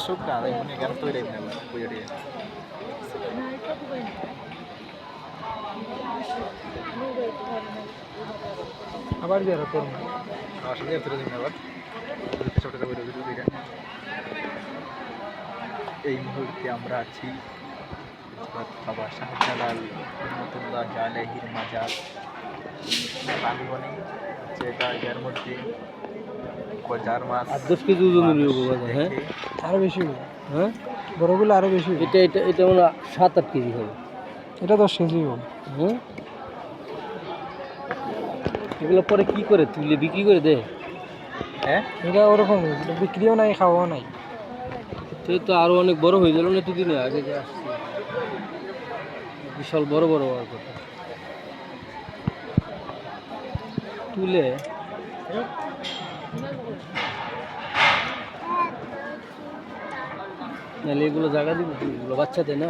সুখ না আমি মনে জ্ঞান তৈরি না বুঝে আবার বের হতো আসলে এত দিন আবার ছোটটা বলে দিকে এই মুহূর্তে আমরা আছি বাবা শাহজালাল রহমতুল্লাহ আলাইহির মাজার প্রাঙ্গণে যেটা এর মধ্যে যার মাছ 10 কেজি ওজনের বাবা হ্যাঁ আরো বেশি হবে হ্যাঁ বড়গুলো আরো বেশি এটা এটা এটা মানে 7-8 কেজি হবে এটা 10 কেজি হবে হ্যাঁ এগুলো পরে কি করে তুলে বিক্রি করে দে হ্যাঁ এটা ওরকম বিক্রিও নাই খাওয়াও নাই তুই তো আরো অনেক বড় হয়ে গেল না দুদিনে আগে যে আসছে বিশাল বড় বড় আর কথা তুলে নাহলে এগুলো জায়গা দিব এগুলো বাচ্চাদের না